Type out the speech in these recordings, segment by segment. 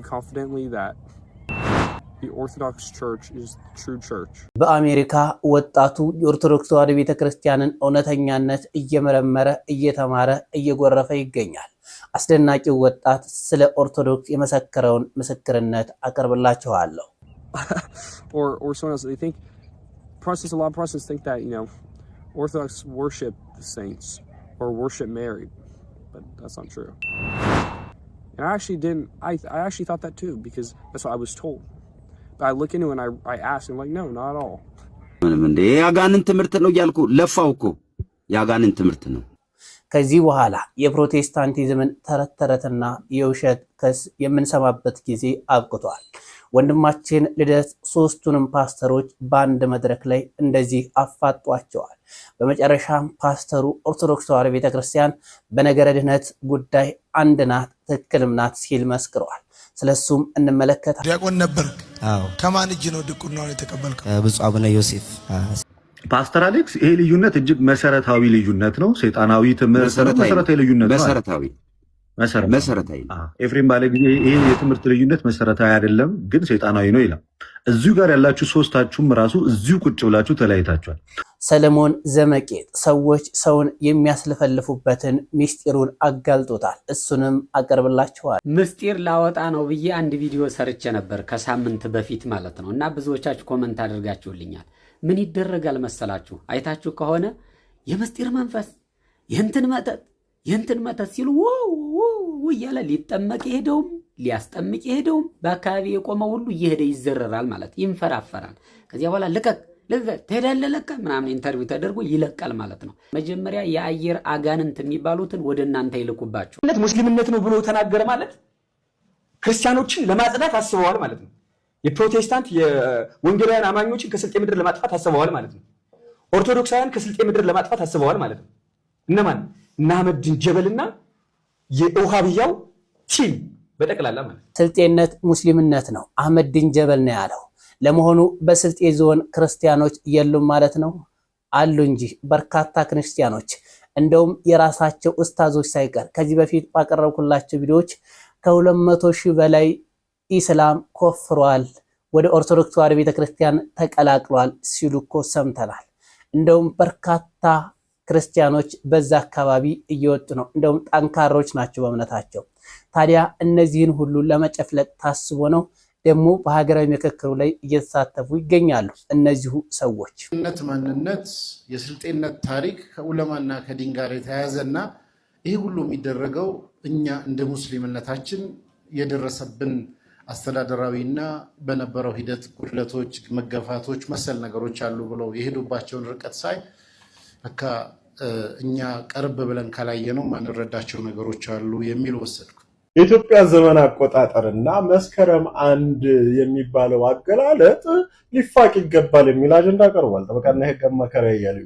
confidently that the Orthodox Church is the true church. በአሜሪካ ወጣቱ የኦርቶዶክስ ተዋሕዶ ቤተክርስቲያንን እውነተኛነት እየመረመረ እየተማረ እየጎረፈ ይገኛል። አስደናቂው ወጣት ስለ ኦርቶዶክስ የመሰከረውን ምስክርነት አቀርብላችኋለሁ። or someone else, they think Protestants, a lot of Protestants think that, Orthodox worship the saints or worship Mary, but that's not true. And I actually didn't, I actually thought that too, because that's what I was told. But I look into it and I asked, and I'm like, no, not at all. ያጋንን ትምህርት ነው ያልኩ ለፋውኮ ያጋንን ትምህርት ነው። ከዚህ በኋላ የፕሮቴስታንቲዝምን ተረተረትና የውሸት ክስ የምንሰማበት ጊዜ አብቅቷል። ወንድማችን ልደት ሶስቱንም ፓስተሮች በአንድ መድረክ ላይ እንደዚህ አፋጧቸዋል። በመጨረሻም ፓስተሩ ኦርቶዶክስ ተዋሕዶ ቤተክርስቲያን በነገረ ድህነት ጉዳይ አንድ ናት፣ ትክክልም ናት ሲል መስክሯል። ስለሱም እንመለከታለን። ዲያቆን ነበርክ? አዎ። ከማን እጅ ነው ድቁናውን የተቀበልከው? ብፁዕ አቡነ ዮሴፍ። ፓስተር አሌክስ፣ ይሄ ልዩነት እጅግ መሰረታዊ ልዩነት ነው። ሰይጣናዊ ትምህርት መሰረታዊ ልዩነት ነው። መሰረታዊ ኤፍሬም ባለ ጊዜ ይሄ የትምህርት ልዩነት መሰረታዊ አይደለም ግን ሰይጣናዊ ነው ይላል። እዚሁ ጋር ያላችሁ ሶስታችሁም ራሱ እዚሁ ቁጭ ብላችሁ ተለያይታችኋል። ሰለሞን ዘመቄት ሰዎች ሰውን የሚያስለፈልፉበትን ምስጢሩን አጋልጦታል። እሱንም አቀርብላችኋል። ምስጢር ላወጣ ነው ብዬ አንድ ቪዲዮ ሰርቼ ነበር ከሳምንት በፊት ማለት ነው። እና ብዙዎቻችሁ ኮመንት አድርጋችሁልኛል። ምን ይደረጋል መሰላችሁ? አይታችሁ ከሆነ የምስጢር መንፈስ የእንትን መተት ሲሉ እያለ ሊጠመቅ የሄደውም ሊያስጠምቅ የሄደውም በአካባቢ የቆመው ሁሉ እየሄደ ይዘረራል ማለት ይንፈራፈራል። ከዚያ በኋላ ልቀቅ ትሄዳለህ ለቀ ምናምን ኢንተርቪው ተደርጎ ይለቃል ማለት ነው። መጀመሪያ የአየር አጋንንት የሚባሉትን ወደ እናንተ ይልኩባችሁ። ሙስሊምነት ነው ብሎ ተናገረ ማለት ክርስቲያኖችን ለማጽዳት አስበዋል ማለት ነው። የፕሮቴስታንት የወንጌላውያን አማኞችን ከስልጤ ምድር ለማጥፋት አስበዋል ማለት ነው። ኦርቶዶክሳውያን ከስልጤ ምድር ለማጥፋት አስበዋል ማለት ነው። እነማን? እነ አህመዲን ጀበልና የውሃብያው ቲም በጠቅላላ ማለት። ስልጤነት ሙስሊምነት ነው አህመዲን ጀበል ነው ያለው። ለመሆኑ በስልጤ ዞን ክርስቲያኖች የሉም ማለት ነው? አሉ እንጂ በርካታ ክርስቲያኖች፣ እንደውም የራሳቸው ኡስታዞች ሳይቀር ከዚህ በፊት ባቀረብኩላችሁ ቪዲዮዎች ከ200,000 በላይ ኢስላም ኮፍሯል፣ ወደ ኦርቶዶክስ ተዋሕዶ ቤተክርስቲያን ተቀላቅሏል ሲሉ እኮ ሰምተናል። እንደውም በርካታ ክርስቲያኖች በዛ አካባቢ እየወጡ ነው። እንደውም ጠንካሮች ናቸው በእምነታቸው። ታዲያ እነዚህን ሁሉ ለመጨፍለቅ ታስቦ ነው ደግሞ በሀገራዊ ምክክሩ ላይ እየተሳተፉ ይገኛሉ። እነዚሁ ሰዎች ማንነት የስልጤነት ታሪክ ከዑለማና ከዲን ጋር የተያያዘና ይህ ሁሉ የሚደረገው እኛ እንደ ሙስሊምነታችን የደረሰብን አስተዳደራዊና በነበረው ሂደት ጉድለቶች፣ መገፋቶች፣ መሰል ነገሮች አሉ ብለው የሄዱባቸውን ርቀት ሳይ በቃ እኛ ቀርብ ብለን ካላየነው ማንረዳቸው ነገሮች አሉ የሚል ወሰድኩ። የኢትዮጵያ ዘመን አቆጣጠርና መስከረም 1 የሚባለው አገላለጥ ሊፋቅ ይገባል የሚል አጀንዳ ቀርቧል። ጠበቃና የሕግ አማካሪ ያለው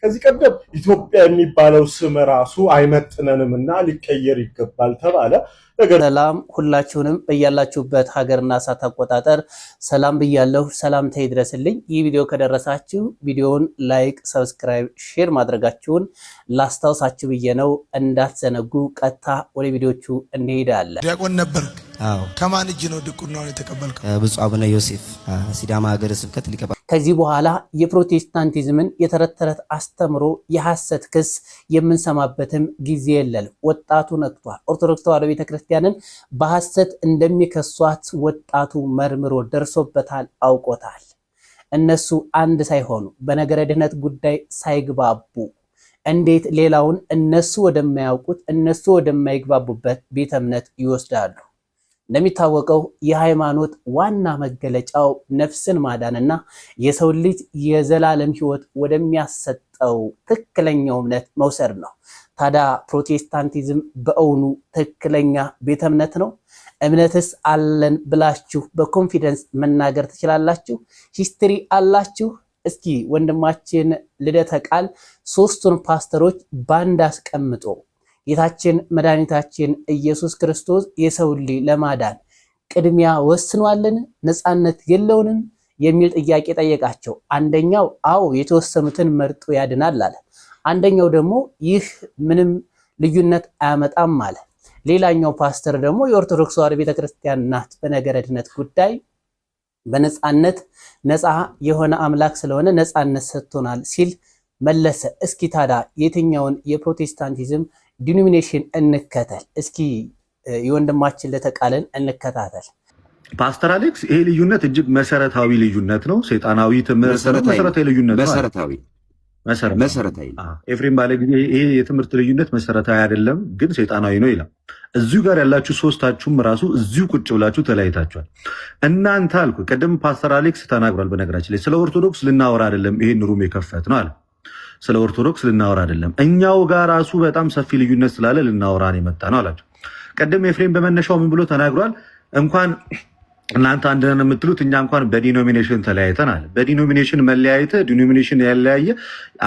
ከዚህ ቀደም ኢትዮጵያ የሚባለው ስም ራሱ አይመጥነንምና ሊቀየር ይገባል ተባለ። ሰላም ሁላችሁንም በያላችሁበት ሀገርና ሰዓት አቆጣጠር ሰላም ብያለሁ። ሰላምታ ይድረስልኝ። ይህ ቪዲዮ ከደረሳችሁ ቪዲዮውን ላይክ፣ ሰብስክራይብ፣ ሼር ማድረጋችሁን ላስታውሳችሁ ብዬ ነው። እንዳትዘነጉ። ቀጥታ ወደ ቪዲዮቹ እንሄዳለን። ዲያቆን ነበርክ? አዎ። ከማን እጅ ነው ድቁናውን የተቀበልከው? ብፁዕ አቡነ ዮሴፍ ሲዳማ ሀገረ ስብከት ሊቀ። ከዚህ በኋላ የፕሮቴስታንቲዝምን የተረት ተረት አስተምሮ የሐሰት ክስ የምንሰማበትም ጊዜ የለም። ወጣቱ ነቅቷል። ኦርቶዶክስ ተዋሕዶ ቤተክርስቲያንን በሐሰት እንደሚከሷት ወጣቱ መርምሮ ደርሶበታል፣ አውቆታል። እነሱ አንድ ሳይሆኑ በነገረ ድህነት ጉዳይ ሳይግባቡ እንዴት ሌላውን እነሱ ወደማያውቁት እነሱ ወደማይግባቡበት ቤተ እምነት ይወስዳሉ? እንደሚታወቀው የሃይማኖት ዋና መገለጫው ነፍስን ማዳንና የሰው ልጅ የዘላለም ሕይወት ወደሚያሰጠው ትክክለኛው እምነት መውሰድ ነው። ታዲያ ፕሮቴስታንቲዝም በእውኑ ትክክለኛ ቤተ እምነት ነው? እምነትስ አለን ብላችሁ በኮንፊደንስ መናገር ትችላላችሁ? ሂስትሪ አላችሁ? እስኪ ወንድማችን ልደተ ቃል ሶስቱን ፓስተሮች ባንድ አስቀምጦ ጌታችን መድኃኒታችን ኢየሱስ ክርስቶስ የሰው ልጅ ለማዳን ቅድሚያ ወስኗልን? ነፃነት የለውንም? የሚል ጥያቄ ጠየቃቸው። አንደኛው አዎ የተወሰኑትን መርጦ ያድናል አለ። አንደኛው ደግሞ ይህ ምንም ልዩነት አያመጣም አለ። ሌላኛው ፓስተር ደግሞ የኦርቶዶክስ ተዋሕዶ ቤተክርስቲያን ናት በነገረ ድነት ጉዳይ በነጻነት ነፃ የሆነ አምላክ ስለሆነ ነፃነት ሰጥቶናል ሲል መለሰ። እስኪ ታዲያ የትኛውን የፕሮቴስታንቲዝም ዲኖሚኔሽን እንከተል? እስኪ የወንድማችን ለተቃለን እንከታተል። ፓስተር አሌክስ ይሄ ልዩነት እጅግ መሰረታዊ ልዩነት ነው። ሰይጣናዊ ትምህርት መሰረታዊ ልዩነት ነው። መሰረታዊ ኤፍሬም ባለ ጊዜ ይሄ የትምህርት ልዩነት መሰረታዊ አይደለም ግን ሰይጣናዊ ነው ይላል። እዚሁ ጋር ያላችሁ ሶስታችሁም ራሱ እዚሁ ቁጭ ብላችሁ ተለያይታችኋል። እናንተ አልኩ ቅድም ፓስተር አሌክስ ተናግሯል። በነገራችን ላይ ስለ ኦርቶዶክስ ልናወራ አይደለም ይሄን ሩም የከፈት ነው አለ። ስለ ኦርቶዶክስ ልናወራ አይደለም እኛው ጋር ራሱ በጣም ሰፊ ልዩነት ስላለ ልናወራ ነው የመጣ ነው አላቸው። ቅድም ኤፍሬም በመነሻው ምን ብሎ ተናግሯል? እንኳን እናንተ አንድ ነን የምትሉት እኛ እንኳን በዲኖሚኔሽን ተለያይተናል። በዲኖሚኔሽን መለያየት ዲኖሚኔሽን ያለያየ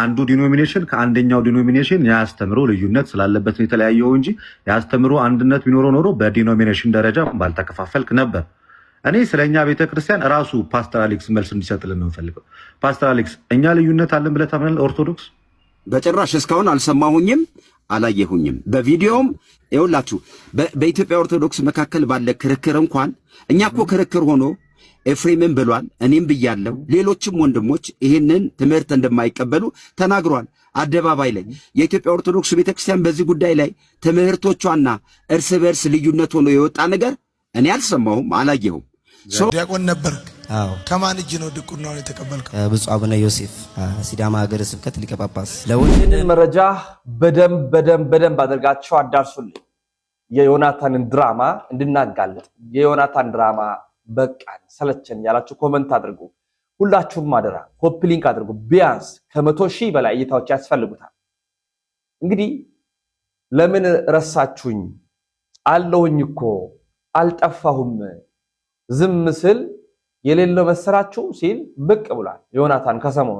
አንዱ ዲኖሚኔሽን ከአንደኛው ዲኖሚኔሽን ያስተምሮ ልዩነት ስላለበት ነው የተለያየው እንጂ ያስተምሮ አንድነት ቢኖረው ኖሮ በዲኖሚኔሽን ደረጃ ባልተከፋፈልክ ነበር። እኔ ስለኛ ቤተክርስቲያን ራሱ ፓስተር አሌክስ መልስ እንዲሰጥልን ነው የምፈልገው። ፓስተር አሌክስ እኛ ልዩነት አለን ብለህ ታምናለህ? ኦርቶዶክስ በጭራሽ እስካሁን አልሰማሁኝም አላየሁኝም። በቪዲዮም ይኸውላችሁ በኢትዮጵያ ኦርቶዶክስ መካከል ባለ ክርክር እንኳን እኛ እኮ ክርክር ሆኖ ኤፍሬምን ብሏል፣ እኔም ብያለሁ፣ ሌሎችም ወንድሞች ይህንን ትምህርት እንደማይቀበሉ ተናግሯል አደባባይ ላይ። የኢትዮጵያ ኦርቶዶክስ ቤተክርስቲያን በዚህ ጉዳይ ላይ ትምህርቶቿና እርስ በርስ ልዩነት ሆኖ የወጣ ነገር እኔ አልሰማሁም አላየሁም። ዲያቆን ነበር። ከማን እጅ ነው ድቁናውን የተቀበልከው? ብፁዕ አቡነ ዮሴፍ ሲዳማ ሀገረ ስብከት ሊቀ ጳጳስ። ይህንን መረጃ በደንብ አድርጋችሁ አዳርሱልኝ። የዮናታንን ድራማ እንድናጋለጥ የዮናታን ድራማ በቃን ሰለቸን ያላችሁ ኮመንት አድርጉ። ሁላችሁም አደራ ኮፒ ሊንክ አድርጉ። ቢያንስ ከ100,000 በላይ እይታዎች ያስፈልጉታል። እንግዲህ ለምን ረሳችሁኝ? አለሁኝ እኮ አልጠፋሁም፣ ዝም ስል የሌለው መሰራችሁ ሲል ብቅ ብሏል ዮናታን ከሰሞኑ።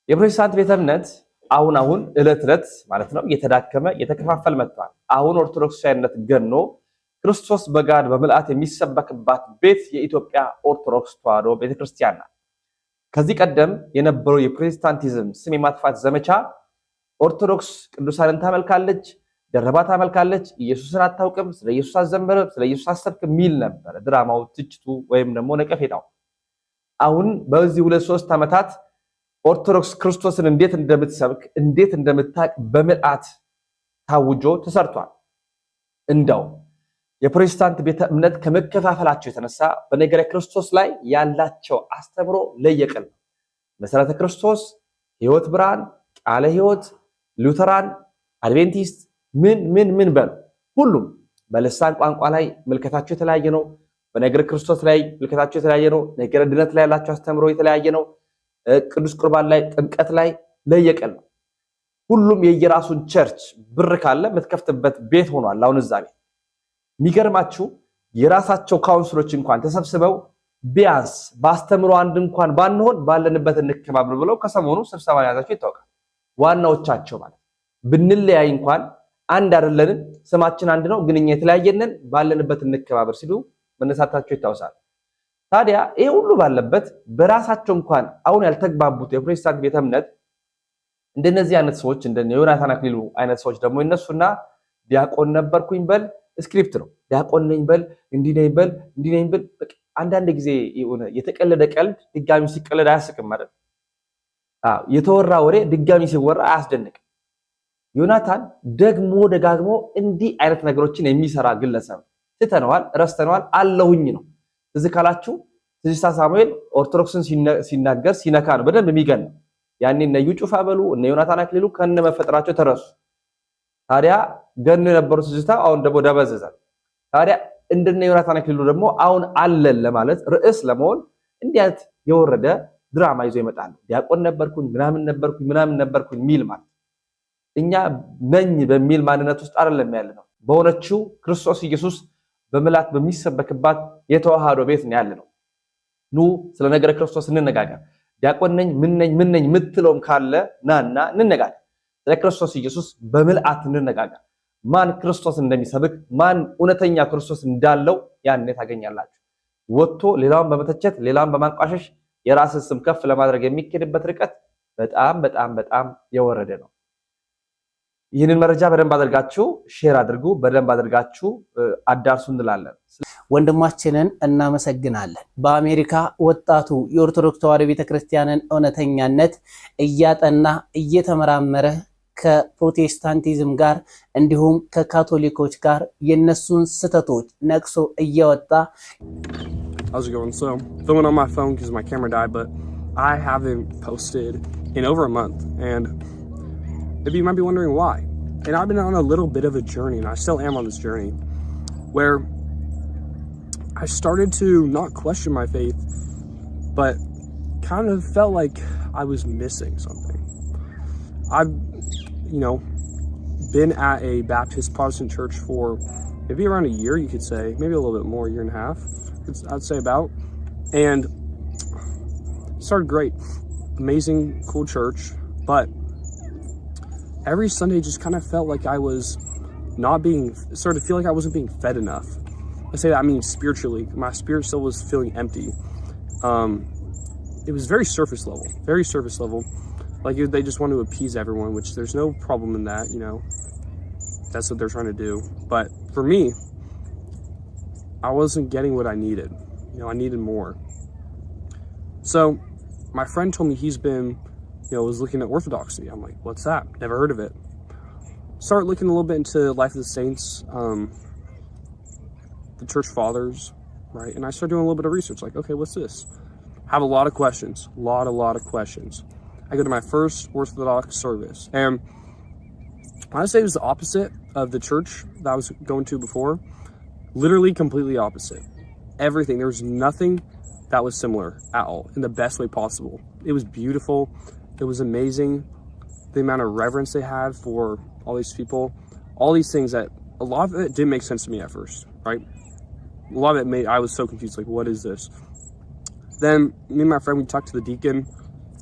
የፕሮቴስታንት ቤተ እምነት አሁን ዕለት ማለት ነው እየተዳከመ እየተከፋፈል መጥቷል። አሁን ኦርቶዶክሳዊነት ገኖ ክርስቶስ በጋድ በመልአት የሚሰበክባት ቤት የኢትዮጵያ ኦርቶዶክስ ተዋሕዶ ቤተክርስቲያን ናት። ከዚህ ቀደም የነበረው የፕሮቴስታንቲዝም ስም የማጥፋት ዘመቻ ኦርቶዶክስ ቅዱሳንን ታመልካለች፣ ደረባ ታመልካለች፣ ኢየሱስን አታውቅም፣ ስለ ኢየሱስ አዘመረ፣ ስለ ኢየሱስ አሰብክ ሚል ነበር ድራማው፣ ትችቱ ወይም ደግሞ ነቀፌታው። አሁን በዚህ 2-3 ዓመታት ኦርቶዶክስ ክርስቶስን እንዴት እንደምትሰብክ እንዴት እንደምታቅ በምልአት ታውጆ ተሰርቷል። እንደው የፕሮቴስታንት ቤተ እምነት ከመከፋፈላቸው የተነሳ በነገረ ክርስቶስ ላይ ያላቸው አስተምሮ ለየቅል ነው። መሰረተ ክርስቶስ፣ ሕይወት ብርሃን፣ ቃለ ሕይወት፣ ሉተራን፣ አድቬንቲስት ምን በሉ ሁሉም በልሳን ቋንቋ ላይ ምልከታቸው የተለያየ ነው። በነገረ ክርስቶስ ላይ ምልከታቸው የተለያየ ነው። ነገረ ድነት ላይ ያላቸው አስተምሮ የተለያየ ነው። ቅዱስ ቁርባን ላይ ጥምቀት ላይ ለየቀል ነው። ሁሉም የየራሱን ቸርች ብር ካለ የምትከፍትበት ቤት ሆኗል። አሁን እዛ ቤት የሚገርማችሁ የራሳቸው ካውንስሎች እንኳን ተሰብስበው ቢያንስ በአስተምሮ አንድ እንኳን ባንሆን ባለንበት እንከባበር ብለው ከሰሞኑ ስብሰባ ያዛቸው ይታወቃል። ዋናዎቻቸው ማለት ብንለያይ እንኳን አንድ አይደለንም፣ ስማችን አንድ ነው፣ ግን እኛ የተለያየንን ባለንበት እንከባበር ሲሉ መነሳታቸው ይታወሳል። ታዲያ ይሄ ሁሉ ባለበት በራሳቸው እንኳን አሁን ያልተግባቡት የፕሮቴስታንት ቤተ እምነት እንደነዚህ አይነት ሰዎች እንደነ ዮናታን አክሊሉ አይነት ሰዎች ደግሞ ይነሱና ዲያቆን ነበርኩኝ በል ስክሪፕት ነው፣ ዲያቆን ነኝ በል እንዲህ ነኝ በል አንዳንድ ጊዜ የሆነ የተቀለደ ቀልድ ድጋሚ ሲቀለድ አያስቅም ማለት ነው። የተወራ ወሬ ድጋሚ ሲወራ አያስደንቅም። ዮናታን ደግሞ ደጋግሞ እንዲህ አይነት ነገሮችን የሚሰራ ግለሰብ ትተነዋል፣ ረስተነዋል፣ አለሁኝ ነው። ትዝ ካላችሁ ትዝታ ሳሙኤል ኦርቶዶክስን ሲናገር ሲነካ ነው በደንብ የሚገን ነው። ያኔ እነ እዩ ጩፋ በሉ እነ ዮናታን አክሊሉ ከነ መፈጠራቸው ተረሱ። ታዲያ ገኑ የነበሩት ትዝታ አሁን ደግሞ ደበዘዛል። ታዲያ እንደነ ዮናታን አክሊሉ ደግሞ አሁን አለን ለማለት ርዕስ ለመሆን እንዲያት የወረደ ድራማ ይዞ ይመጣል። ዲያቆን ነበርኩኝ ምናምን ነበርኩኝ ሚል ማለት እኛ ነኝ በሚል ማንነት ውስጥ አይደለም ያለነው። በሆነችው ክርስቶስ ኢየሱስ በመላት በሚሰበክባት የተዋሃዶ ቤት ነው ያለነው። ኑ ስለ ነገረ ክርስቶስ እንነጋገር። ዲያቆን ነኝ ምን ነኝ ምትለውም ካለ ናና እንነጋገር። ስለ ክርስቶስ ኢየሱስ በመልአት እንነጋገር። ማን ክርስቶስ እንደሚሰብክ ማን እውነተኛ ክርስቶስ እንዳለው ያኔ ታገኛላችሁ። ወጥቶ ሌላውን በመተቸት ሌላውን በማንቋሸሽ የራስን ስም ከፍ ለማድረግ የሚኬድበት ርቀት በጣም የወረደ ነው። ይህንን መረጃ በደንብ አድርጋችሁ ሼር አድርጉ፣ በደንብ አድርጋችሁ አዳርሱ እንላለን። ወንድማችንን እናመሰግናለን። በአሜሪካ ወጣቱ የኦርቶዶክስ ተዋሕዶ ቤተክርስቲያንን እውነተኛነት እያጠና እየተመራመረ ከፕሮቴስታንቲዝም ጋር እንዲሁም ከካቶሊኮች ጋር የነሱን ስተቶች ነቅሶ እያወጣ How's it going? So, filming on my phone because my camera died, but I haven't posted in over a month, and maybe you might be wondering why. And I've been on a little bit of a journey, and I still am on this journey, where I started to not question my faith, but kind of felt like I was missing something. I've, been at a Baptist Protestant church for maybe around a year, you could say, maybe a little bit more, year and a half, I'd say about. And it started great, amazing, cool church, but every Sunday just kind of felt like I was started to feel like I wasn't being fed enough. I say that, I mean spiritually. My spirit still was feeling empty. It was very surface level. Like they just want to appease everyone, which there's no problem in that, That's what they're trying to do. But for me, I wasn't getting what I needed. I needed more. So my friend told me he's been, was looking at Orthodoxy. I'm like, what's that? Never heard of it. Started looking a little bit into Life of the Saints, the church fathers, right? And I started doing a little bit of research, like, okay, what's this? Have a lot of questions, lot of questions. I go to my first Orthodox service, and I'd say it was the opposite of the church that I was going to before. Literally completely opposite. Everything, there was nothing that was similar at all, in the best way possible. It was beautiful, it was amazing, the amount of reverence they had for all these people, all these things that a lot of it didn't make sense to me at first, right? A lot of it I was so confused, like, what is this? Then me and my friend, we talked to the deacon.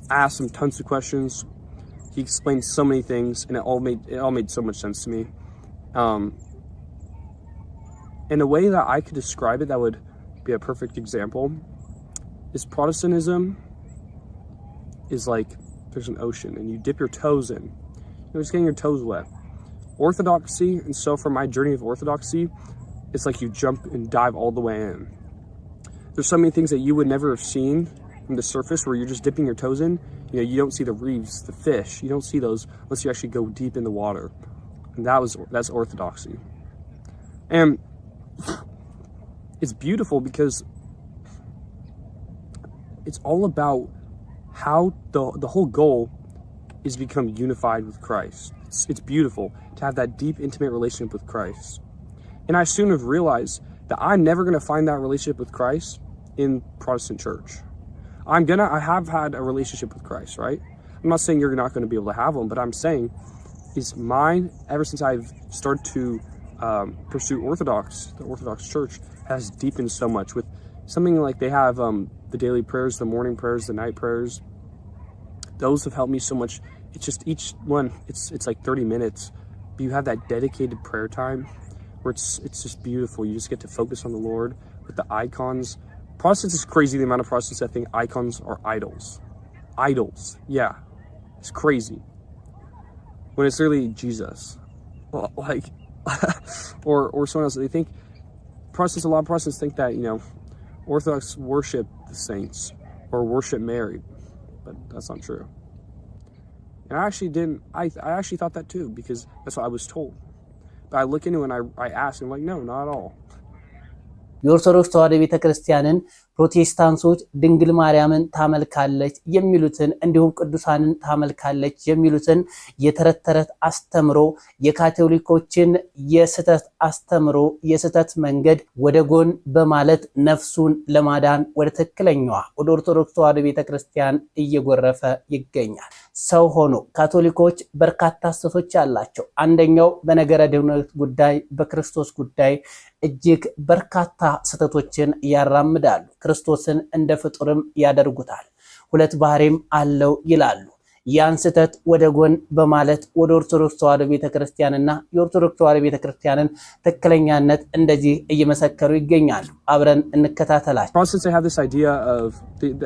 I asked him tons of questions. He explained so many things, and it all made so much sense to me. In a way that I could describe it, that would be a perfect example, is Protestantism is like there's an ocean, and you dip your toes in. You're just getting your toes wet. Orthodoxy, and so for my journey of Orthodoxy, it's like you jump and dive all the way in. There's so many things that you would never have seen from the surface where you're just dipping your toes in. You don't see the reefs, the fish. You don't see those unless you actually go deep in the water. And that's Orthodoxy. And it's beautiful because it's all about how the whole goal is to become unified with Christ. It's beautiful to have that deep, intimate relationship with Christ. And I soon have realized that I'm never going to find that relationship with Christ in Protestant church. I have had a relationship with Christ, right? I'm not saying you're not going to be able to have one, but I'm saying is mine, ever since I've started to pursue the Orthodox Church, has deepened so much with something like they have the daily prayers, the morning prayers, the night prayers. Those have helped me so much. It's just each one, it's like 30 minutes, but you have that dedicated prayer time where it's just beautiful. You just get to focus on the Lord with the icons. Protestants is crazy, the amount of Protestants that think icons are idols. Idols, yeah, it's crazy. When it's really Jesus, like, or someone else. They think a lot of Protestants think that Orthodox worship the saints or worship Mary, but that's not true. And I actually didn't. I actually thought that too, because that's what I was told. But I look into it and I ask, and I'm like, no, not at all. የኦርቶዶክስ ተዋሕዶ ቤተክርስቲያንን ፕሮቴስታንቶች ድንግል ማርያምን ታመልካለች የሚሉትን እንዲሁም ቅዱሳንን ታመልካለች የሚሉትን የተረት ተረት አስተምሮ የካቶሊኮችን የስተት አስተምሮ የስተት መንገድ ወደ ጎን በማለት ነፍሱን ለማዳን ወደ ትክክለኛዋ ወደ ኦርቶዶክስ ተዋሕዶ ቤተክርስቲያን እየጎረፈ ይገኛል። ሰው ሆኖ ካቶሊኮች በርካታ ስተቶች አላቸው። አንደኛው በነገረ ድኅነት ጉዳይ በክርስቶስ ጉዳይ እጅግ በርካታ ስተቶችን ያራምዳሉ። ክርስቶስን እንደ ፍጡርም ያደርጉታል። ሁለት ባህሪም አለው ይላሉ። ያን ስተት ወደ ጎን በማለት ወደ ኦርቶዶክስ ተዋሕዶ ቤተክርስቲያንና የኦርቶዶክስ ተዋሕዶ ቤተክርስቲያንን ትክክለኛነት እንደዚህ እየመሰከሩ ይገኛሉ። አብረን እንከታተላቸው። Protestants have this idea of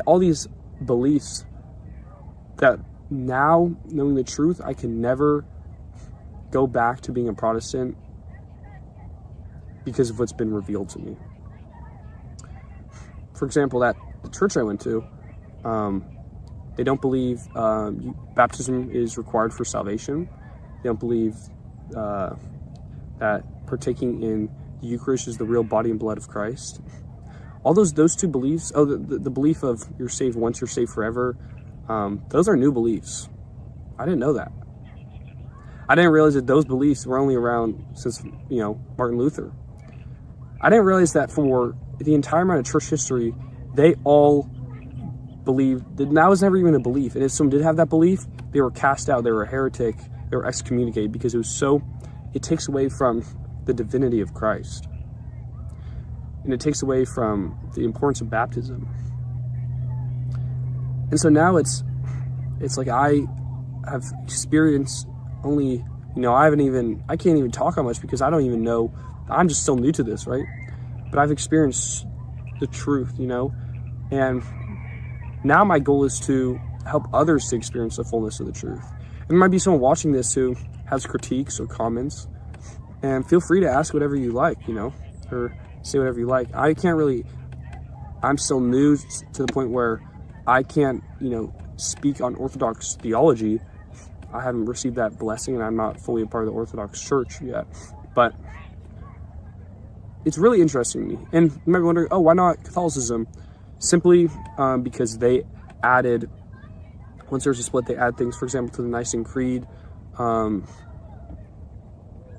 all these beliefs that now knowing the truth I can never go back to being a Protestant because of what's been revealed to me. For example, the church I went to, they don't believe baptism is required for salvation. They don't believe that partaking in the Eucharist is the real body and blood of Christ. All those two beliefs, the belief of you're saved once, you're saved forever, those are new beliefs. I didn't know that. I didn't realize that those beliefs were only around since, Martin Luther. I didn't realize that for the entire amount of church history, they all believed that was never even a belief. And if someone did have that belief, they were cast out, they were a heretic, they were excommunicated because it takes away from the divinity of Christ. And it takes away from the importance of baptism. And so now it's like I have experienced only, I can't even talk on much because I don't even know. I'm just still new to this, right? But I've experienced the truth, and now my goal is to help others to experience the fullness of the truth. And there might be someone watching this who has critiques or comments, and feel free to ask whatever you like, or say whatever you like. I'm still new to the point where I can't, speak on Orthodox theology. I haven't received that blessing, and I'm not fully a part of the Orthodox Church yet. But it's really interesting to me. And you might be wondering, why not Catholicism? Simply because they added, once there's a split, they add things, for example, to the Nicene Creed.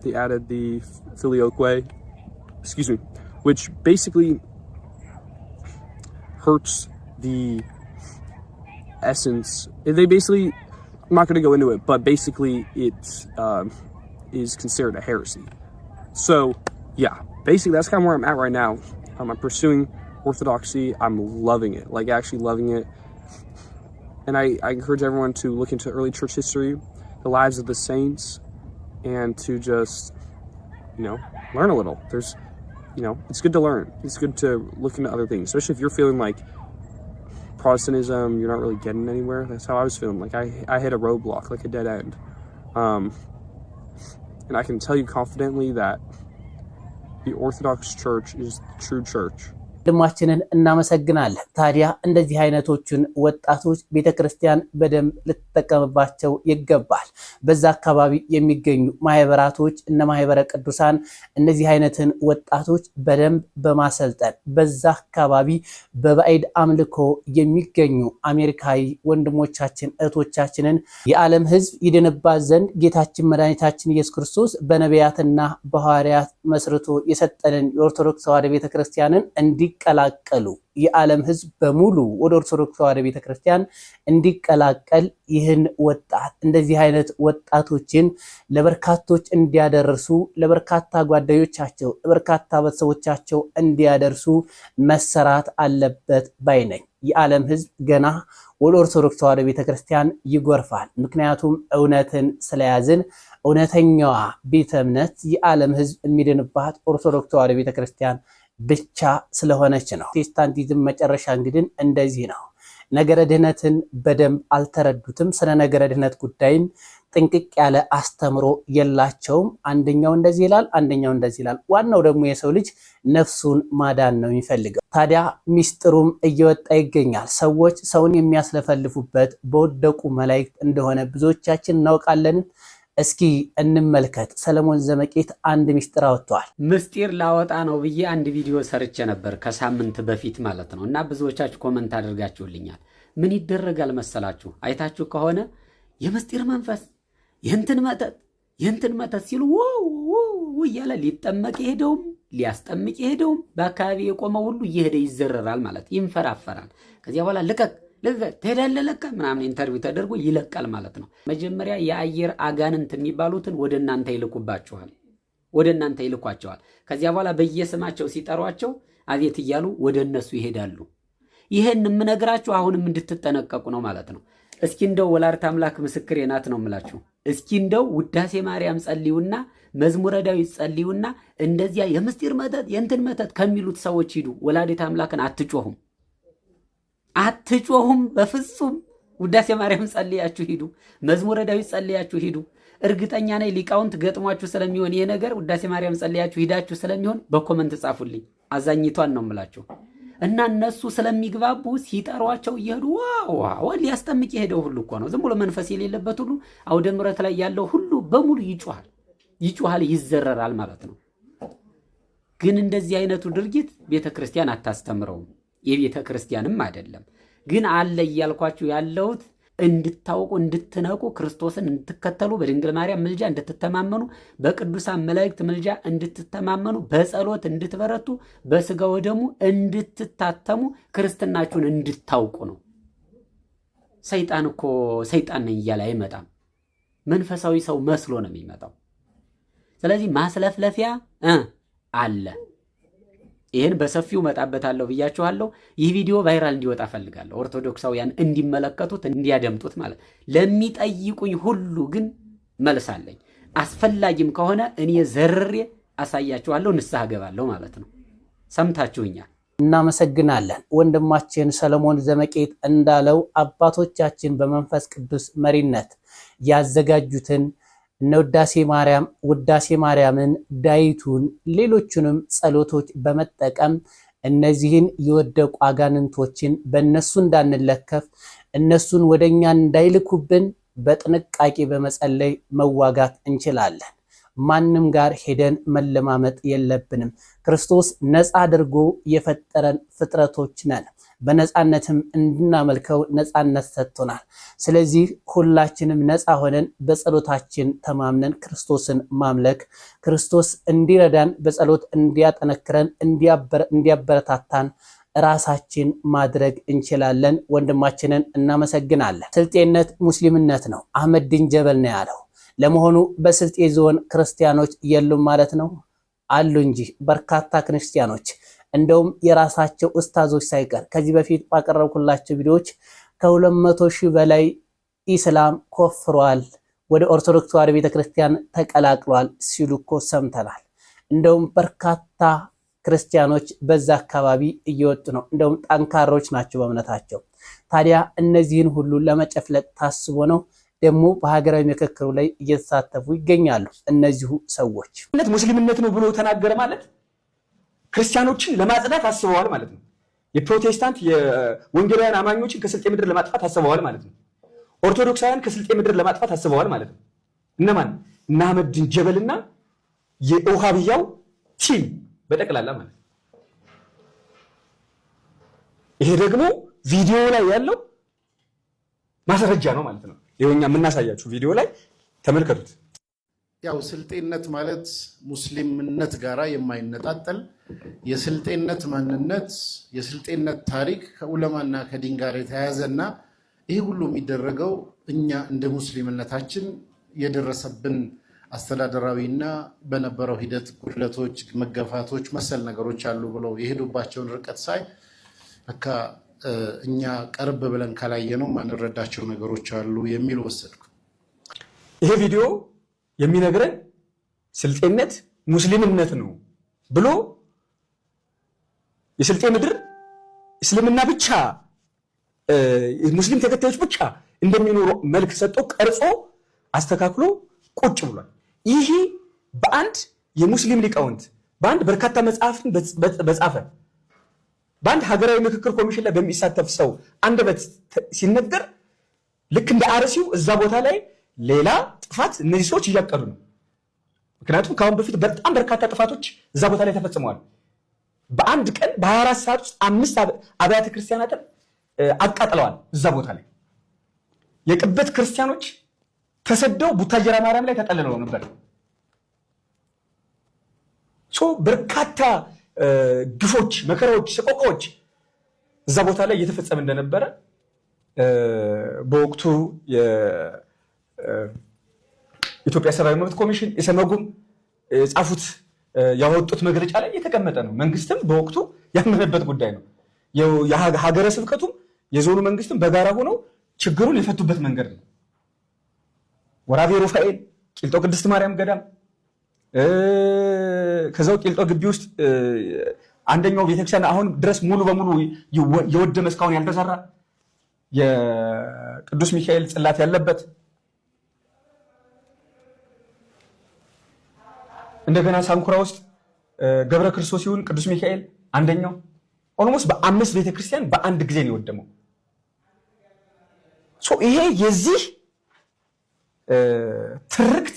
They added the Filioque, which basically hurts the essence. They basically, I'm not going to go into it, but basically it is considered a heresy. So, yeah, basically that's kind of where I'm at right now. I'm pursuing Orthodoxy. I'm loving it, actually loving it. And I encourage everyone to look into early church history, the lives of the saints, and to just, learn a little. There's, it's good to learn. It's good to look into other things, especially if you're feeling like Protestantism, you're not really getting anywhere. That's how I was feeling. I hit a roadblock, a dead end. And I can tell you confidently that the Orthodox Church is the true church. ወንድማችንን እናመሰግናለን። ታዲያ እንደዚህ አይነቶቹን ወጣቶች ቤተክርስቲያን በደንብ ልትጠቀምባቸው ይገባል። በዛ አካባቢ የሚገኙ ማህበራቶች እነ ማህበረ ቅዱሳን እነዚህ አይነትን ወጣቶች በደንብ በማሰልጠን በዛ አካባቢ በባዕድ አምልኮ የሚገኙ አሜሪካዊ ወንድሞቻችን እህቶቻችንን የዓለም ሕዝብ ይድንባት ዘንድ ጌታችን መድኃኒታችን ኢየሱስ ክርስቶስ በነቢያትና በሐዋርያት መስርቶ የሰጠንን የኦርቶዶክስ ተዋሕዶ ቤተክርስቲያንን እንዲቀላቀሉ የዓለም ሕዝብ በሙሉ ወደ ኦርቶዶክስ ተዋሕዶ ቤተክርስቲያን እንዲቀላቀል ይህን ወጣት እንደዚህ አይነት ወጣቶችን ለበርካቶች እንዲያደርሱ ለበርካታ ጓደኞቻቸው ለበርካታ ቤተሰቦቻቸው እንዲያደርሱ መሰራት አለበት ባይ ነኝ። የዓለም ሕዝብ ገና ወደ ኦርቶዶክስ ተዋሕዶ ቤተክርስቲያን ይጎርፋል። ምክንያቱም እውነትን ስለያዝን እውነተኛዋ ቤተ እምነት የዓለም ሕዝብ የሚድንባት ኦርቶዶክስ ተዋሕዶ ቤተክርስቲያን ብቻ ስለሆነች ነው። ፕሮቴስታንቲዝም መጨረሻ እንግዲህ እንደዚህ ነው። ነገረ ድህነትን በደንብ አልተረዱትም። ስለ ነገረ ድህነት ጉዳይም ጥንቅቅ ያለ አስተምሮ የላቸውም። አንደኛው እንደዚህ ይላል፣ አንደኛው እንደዚህ ይላል። ዋናው ደግሞ የሰው ልጅ ነፍሱን ማዳን ነው የሚፈልገው። ታዲያ ሚስጥሩም እየወጣ ይገኛል። ሰዎች ሰውን የሚያስለፈልፉበት በወደቁ መላእክት እንደሆነ ብዙዎቻችን እናውቃለን። እስኪ እንመልከት። ሰለሞን ዘመቄት አንድ ሚስጥር አወጥቷል። ምስጢር ላወጣ ነው ብዬ አንድ ቪዲዮ ሰርቼ ነበር ከሳምንት በፊት ማለት ነው። እና ብዙዎቻችሁ ኮመንት አድርጋችሁልኛል። ምን ይደረጋል መሰላችሁ? አይታችሁ ከሆነ የምስጢር መንፈስ የእንትን መተት ሲሉ እያለ ሊጠመቅ የሄደውም ሊያስጠምቅ የሄደውም በአካባቢ የቆመው ሁሉ እየሄደ ይዘረራል ማለት ይንፈራፈራል። ከዚያ በኋላ ልቀቅ ትሄዳለህ ለቀ ምናምን ኢንተርቪው ተደርጎ ይለቃል ማለት ነው። መጀመሪያ የአየር አጋንንት የሚባሉትን ወደ እናንተ ይልኳቸዋል። ከዚያ በኋላ በየስማቸው ሲጠሯቸው አቤት እያሉ ወደ እነሱ ይሄዳሉ። ይሄን የምነግራችሁ አሁንም እንድትጠነቀቁ ነው ማለት ነው። እስኪ እንደው ወላዲተ አምላክ ምስክሬ ናት ነው የምላችሁ። እስኪ እንደው ውዳሴ ማርያም ጸልዩና መዝሙረ ዳዊት ጸልዩና እንደዚያ የምስጢር መተት የእንትን መተት ከሚሉት ሰዎች ሂዱ። ወላዲተ አምላክን አትጮሁም በፍጹም። ውዳሴ ማርያም ጸልያችሁ ሂዱ። መዝሙረ ዳዊት ጸልያችሁ ሂዱ። እርግጠኛ ነኝ ሊቃውንት ገጥሟችሁ ስለሚሆን ይሄ ነገር ውዳሴ ማርያም ጸልያችሁ ሂዳችሁ ስለሚሆን በኮመንት ጻፉልኝ። አዛኝቷን ነው የምላችሁ። እና እነሱ ስለሚግባቡ ሲጠሯቸው እየሄዱ ዋው ሊያስጠምቅ የሄደው ሁሉ እኮ ነው። ዝም ብሎ መንፈስ የሌለበት ሁሉ አውደ ምሕረት ላይ ያለው ሁሉ በሙሉ ይጮሃል፣ ይዘረራል ማለት ነው። ግን እንደዚህ አይነቱ ድርጊት ቤተክርስቲያን አታስተምረውም፣ የቤተክርስቲያንም አይደለም። ግን አለ እያልኳችሁ ያለሁት እንድታውቁ እንድትነቁ ክርስቶስን እንድትከተሉ በድንግል ማርያም ምልጃ እንድትተማመኑ በቅዱሳን መላእክት ምልጃ እንድትተማመኑ በጸሎት እንድትበረቱ በስጋው ወደሙ እንድትታተሙ ክርስትናችሁን እንድታውቁ ነው። ሰይጣን እኮ ሰይጣን ነኝ እያለ አይመጣም። መንፈሳዊ ሰው መስሎ ነው የሚመጣው። ስለዚህ ማስለፍለፊያ አለ። ይህን በሰፊው መጣበታለሁ ብያችኋለሁ። ይህ ቪዲዮ ቫይራል እንዲወጣ ፈልጋለሁ። ኦርቶዶክሳውያን እንዲመለከቱት እንዲያደምጡት ማለት። ለሚጠይቁኝ ሁሉ ግን መልስ አለኝ። አስፈላጊም ከሆነ እኔ ዘርሬ አሳያችኋለሁ፣ ንስሐ ገባለሁ ማለት ነው። ሰምታችሁኛል። እናመሰግናለን። ወንድማችን ሰለሞን ዘመቄት እንዳለው አባቶቻችን በመንፈስ ቅዱስ መሪነት ያዘጋጁትን እነ ውዳሴ ማርያምን፣ ዳይቱን፣ ሌሎቹንም ጸሎቶች በመጠቀም እነዚህን የወደቁ አጋንንቶችን በእነሱ እንዳንለከፍ እነሱን ወደኛ እንዳይልኩብን በጥንቃቄ በመጸለይ መዋጋት እንችላለን። ማንም ጋር ሄደን መለማመጥ የለብንም። ክርስቶስ ነፃ አድርጎ የፈጠረን ፍጥረቶች ነን። በነፃነትም እንድናመልከው ነፃነት ሰጥቶናል። ስለዚህ ሁላችንም ነፃ ሆነን በጸሎታችን ተማምነን ክርስቶስን ማምለክ፣ ክርስቶስ እንዲረዳን በጸሎት እንዲያጠነክረን እንዲያበረታታን ራሳችን ማድረግ እንችላለን። ወንድማችንን እናመሰግናለን። ስልጤነት ሙስሊምነት ነው። አህመዲን ጀበል ነው ያለው። ለመሆኑ በስልጤ ዞን ክርስቲያኖች የሉም ማለት ነው? አሉ እንጂ በርካታ ክርስቲያኖች፣ እንደውም የራሳቸው ኡስታዞች ሳይቀር ከዚህ በፊት ባቀረብኩላቸው ቪዲዮዎች ከ200,000 በላይ ኢስላም ኮፍሯል፣ ወደ ኦርቶዶክስ ተዋሕዶ ቤተክርስቲያን ተቀላቅሏል ሲሉ እኮ ሰምተናል። እንደውም በርካታ ክርስቲያኖች በዛ አካባቢ እየወጡ ነው። እንደውም ጠንካሮች ናቸው በእምነታቸው። ታዲያ እነዚህን ሁሉ ለመጨፍለቅ ታስቦ ነው ደግሞ በሀገራዊ ምክክሩ ላይ እየተሳተፉ ይገኛሉ። እነዚሁ ሰዎች ሙስሊምነት ነው ብሎ ተናገረ ማለት ክርስቲያኖችን ለማጽዳት አስበዋል ማለት ነው። የፕሮቴስታንት የወንጌላውያን አማኞችን ከስልጤ ምድር ለማጥፋት አስበዋል ማለት ነው። ኦርቶዶክሳውያን ከስልጤ ምድር ለማጥፋት አስበዋል ማለት ነው። እነማን? እነ አህመዲን ጀበልና የውሃብያው ቲም በጠቅላላ ማለት ነው። ይሄ ደግሞ ቪዲዮ ላይ ያለው ማስረጃ ነው ማለት ነው። ይኸውኛ የምናሳያችሁ ቪዲዮ ላይ ተመልከቱት። ያው ስልጤነት ማለት ሙስሊምነት ጋራ የማይነጣጠል የስልጤነት ማንነት የስልጤነት ታሪክ ከዑለማና ከዲን ጋር የተያያዘና ይህ ሁሉ የሚደረገው እኛ እንደ ሙስሊምነታችን የደረሰብን አስተዳደራዊና በነበረው ሂደት ጉድለቶች፣ መገፋቶች፣ መሰል ነገሮች አሉ ብለው የሄዱባቸውን ርቀት ሳይ በቃ እኛ ቀርብ ብለን ካላየነው ማንረዳቸው ነገሮች አሉ የሚል ወሰድኩ። ይሄ ቪዲዮ የሚነግረን ስልጤነት ሙስሊምነት ነው ብሎ የስልጤ ምድር እስልምና ብቻ ሙስሊም ተከታዮች ብቻ እንደሚኖሩ መልክ ሰጥቶ ቀርጾ አስተካክሎ ቁጭ ብሏል። ይሄ በአንድ የሙስሊም ሊቃውንት በአንድ በርካታ መጽሐፍን በጻፈ በአንድ ሀገራዊ ምክክር ኮሚሽን ላይ በሚሳተፍ ሰው አንደበት ሲነገር ልክ እንደ አርሲው እዛ ቦታ ላይ ሌላ ጥፋት እነዚህ ሰዎች እያቀዱ ነው። ምክንያቱም ከአሁን በፊት በጣም በርካታ ጥፋቶች እዛ ቦታ ላይ ተፈጽመዋል። በአንድ ቀን በ24 ሰዓት ውስጥ 5 አብያተ ክርስቲያናትን አቃጥለዋል። እዛ ቦታ ላይ የቅበት ክርስቲያኖች ተሰደው ቡታጀራ ማርያም ላይ ተጠልለው ነበር። በርካታ ግፎች፣ መከራዎች፣ ሰቆቃዎች እዛ ቦታ ላይ እየተፈጸመ እንደነበረ በወቅቱ የኢትዮጵያ ሰብአዊ መብት ኮሚሽን የሰመጉም ጻፉት ያወጡት መግለጫ ላይ የተቀመጠ ነው። መንግስትም በወቅቱ ያመነበት ጉዳይ ነው። የሀገረ ስብከቱም የዞኑ መንግስትም በጋራ ሆነው ችግሩን የፈቱበት መንገድ ነው። ወራቤ ሩፋኤል፣ ቂልጦ ቅድስት ማርያም ገዳም፣ ከዛው ቂልጦ ግቢ ውስጥ አንደኛው ቤተክርስቲያን አሁን ድረስ ሙሉ በሙሉ የወደመ እስካሁን ያልተሰራ የቅዱስ ሚካኤል ጽላት ያለበት እንደገና ሳንኩራ ውስጥ ገብረ ክርስቶስ ይሁን ቅዱስ ሚካኤል አንደኛው ኦልሞስት በ5 ቤተክርስቲያን በአንድ ጊዜ ነው የወደመው። ይሄ የዚህ ትርክት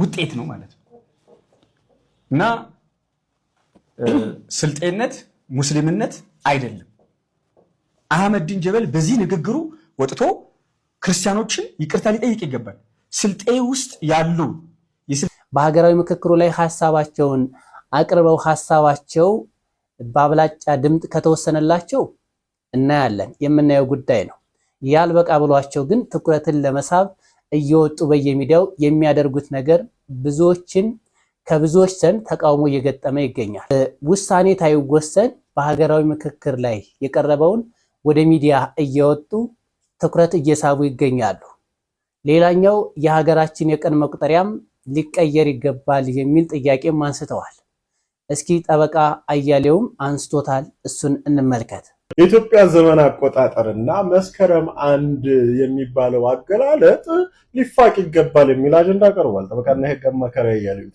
ውጤት ነው ማለት ነው። እና ስልጤነት ሙስሊምነት አይደለም። አህመዲን ጀበል በዚህ ንግግሩ ወጥቶ ክርስቲያኖችን ይቅርታ ሊጠይቅ ይገባል። ስልጤ ውስጥ ያሉ በሀገራዊ ምክክሩ ላይ ሐሳባቸውን አቅርበው ሐሳባቸው በአብላጫ ድምጽ ከተወሰነላቸው እናያለን፣ የምናየው ጉዳይ ነው። ያልበቃ ብሏቸው ግን ትኩረትን ለመሳብ እየወጡ በየሚዲያው የሚያደርጉት ነገር ብዙዎችን ከብዙዎች ዘንድ ተቃውሞ እየገጠመ ይገኛል። ውሳኔ ታይወሰን በሀገራዊ ምክክር ላይ የቀረበውን ወደ ሚዲያ እየወጡ ትኩረት እየሳቡ ይገኛሉ። ሌላኛው የሀገራችን የቀን መቁጠሪያም ሊቀየር ይገባል የሚል ጥያቄም አንስተዋል። እስኪ ጠበቃ አያሌውም አንስቶታል፣ እሱን እንመልከት። የኢትዮጵያ ዘመን አቆጣጠርና መስከረም 1 የሚባለው አገላለጥ ሊፋቅ ይገባል የሚል አጀንዳ ቀርቧል። ጠበቃና የህግ አማካሪ እያለው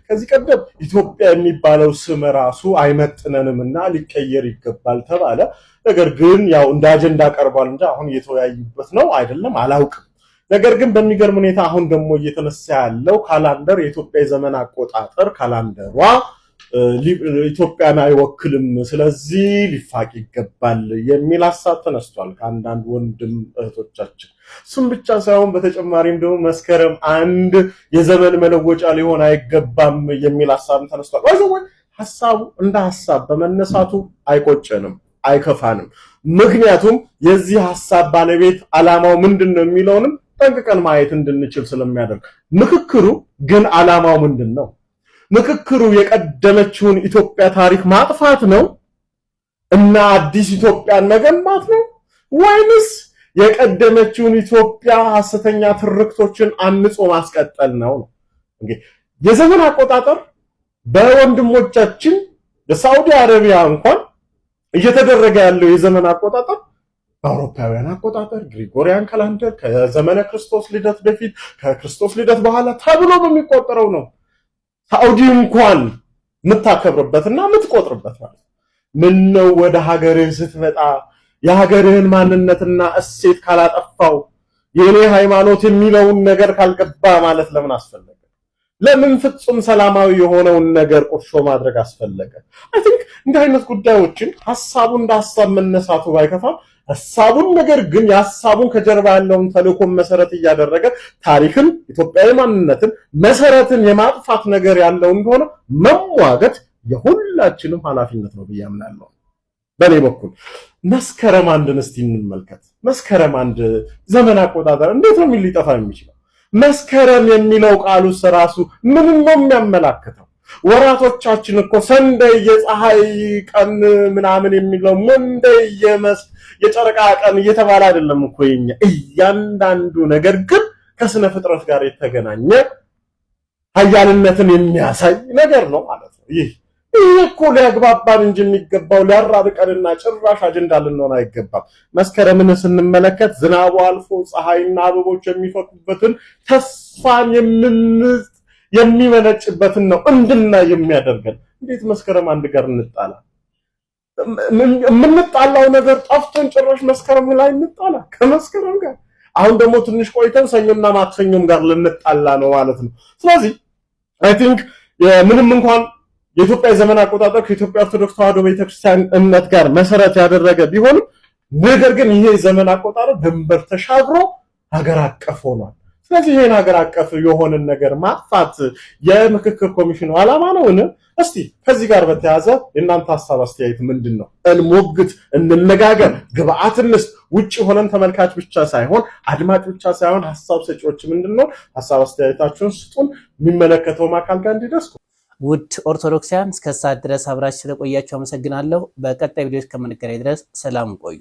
ከዚህ ቀደም ኢትዮጵያ የሚባለው ስም ራሱ አይመጥነንምና ሊቀየር ይገባል ተባለ። ነገር ግን ያው እንደ አጀንዳ ቀርቧል እንጂ አሁን እየተወያዩበት ነው አይደለም አላውቅም። ነገር ግን በሚገርም ሁኔታ አሁን ደግሞ እየተነሳ ያለው ካላንደር የኢትዮጵያ የዘመን አቆጣጠር ካላንደሯ ኢትዮጵያን አይወክልም፣ ስለዚህ ሊፋቅ ይገባል የሚል ሐሳብ ተነስቷል ከአንዳንድ ወንድም እህቶቻችን። እሱም ብቻ ሳይሆን በተጨማሪም ደግሞ መስከረም 1 የዘመን መለወጫ ሊሆን አይገባም የሚል ሐሳብ ተነስቷል። ሐሳቡ እንደ ሐሳብ በመነሳቱ አይቆጨንም፣ አይከፋንም። ምክንያቱም የዚህ ሐሳብ ባለቤት ዓላማው ምንድነው የሚለውንም ጠንቅቀን ማየት እንድንችል ስለሚያደርግ። ምክክሩ ግን ዓላማው ምንድነው? ምክክሩ የቀደመችውን ኢትዮጵያ ታሪክ ማጥፋት ነው እና አዲስ ኢትዮጵያን መገንባት ነው ወይንስ የቀደመችውን ኢትዮጵያ ሐሰተኛ ትርክቶችን አንጾ ማስቀጠል ነው? እንግዲህ የዘመን አቆጣጠር በወንድሞቻችን በሳዑዲ አረቢያ እንኳን እየተደረገ ያለው የዘመን አቆጣጠር በአውሮፓውያን አቆጣጠር ግሪጎሪያን ካላንደር ከዘመነ ክርስቶስ ልደት በፊት ከክርስቶስ ልደት በኋላ ተብሎ በሚቆጠረው ነው ሳዑዲ እንኳን የምታከብርበትና የምትቆጥርበት ማለት። ምን ነው ወደ ሀገርህ ስትመጣ የሀገርህን ማንነትና እሴት ካላጠፋው የኔ ሃይማኖት የሚለውን ነገር ካልገባ ማለት ለምን አስፈለገ? ለምን ፍጹም ሰላማዊ የሆነውን ነገር ቁርሾ ማድረግ አስፈለገ? አይ ቲንክ እንዲህ አይነት ጉዳዮችን ሐሳቡ እንደ ሐሳብ መነሳቱ ባይከፋም ሐሳቡን ነገር ግን የሐሳቡን ከጀርባ ያለውን ተልእኮን መሰረት እያደረገ ታሪክን፣ ኢትዮጵያዊ ማንነትን፣ መሰረትን የማጥፋት ነገር ያለው እንደሆነ መሟገት የሁላችንም ኃላፊነት ነው ብዬ አምናለሁ። በኔ በኩል መስከረም 1ን እስቲ እንመልከት። መስከረም 1 ዘመን አቆጣጠር እንዴት ነው ሊጠፋ የሚችለው? መስከረም የሚለው ቃሉ ራሱ ምን ነው የሚያመላክተው? ወራቶቻችን እኮ ሰንደይ የፀሐይ ቀን ምናምን የሚለው መንደይ የጨረቃ ቀን እየተባለ አይደለም እኮ የኛ እያንዳንዱ ነገር ግን ከስነ ፍጥረት ጋር የተገናኘ ኃያልነትን የሚያሳይ ነገር ነው ማለት ነው። ይህ እኮ ሊያግባባን እንጂ የሚገባው ሊያራርቀንና ጭራሽ አጀንዳ ልንሆን አይገባም። መስከረምን ስንመለከት ዝናቡ አልፎ ፀሐይና አበቦች የሚፈኩበትን ተስፋን የሚመነጭበትን ነው እንድናይ የሚያደርገን። እንዴት መስከረም 1 ጋር እንጣላ? የምንጣላው ነገር ጠፍቶን ጭራሽ መስከረም ላይ እንጣላ ከመስከረም ጋር። አሁን ደግሞ ትንሽ ቆይተን ሰኞና ማክሰኞም ጋር ልንጣላ ነው ማለት ነው። ስለዚህ አይ ቲንክ ምንም እንኳን የኢትዮጵያ ዘመን አቆጣጠር ከኢትዮጵያ ኦርቶዶክስ ተዋሕዶ ቤተክርስቲያን እምነት ጋር መሰረት ያደረገ ቢሆንም ነገር ግን ይሄ ዘመን አቆጣጠር ድንበር ተሻግሮ ሀገር አቀፍ ሆኗል። ስለዚህ ይሄን ሀገር አቀፍ የሆነን ነገር ማጥፋት የምክክር ኮሚሽኑ ዓላማ ነውን? እስቲ ከዚህ ጋር በተያያዘ የእናንተ ሐሳብ አስተያየት ምንድነው? እንሞግት፣ እንነጋገር፣ ግብአት እንስጥ። ውጪ ሆነን ተመልካች ብቻ ሳይሆን አድማጭ ብቻ ሳይሆን ሐሳብ ሰጪዎች ምንድነው ሐሳብ አስተያየታችሁን ስጡን፣ የሚመለከተው አካል ጋር እንዲደርስ። ውድ ኦርቶዶክሳውያን እስከ ሰዓት ድረስ አብራችሁ ስለቆያችሁ አመሰግናለሁ። በቀጣይ ቪዲዮ እስከምንገናኝ ድረስ ሰላም ቆዩ።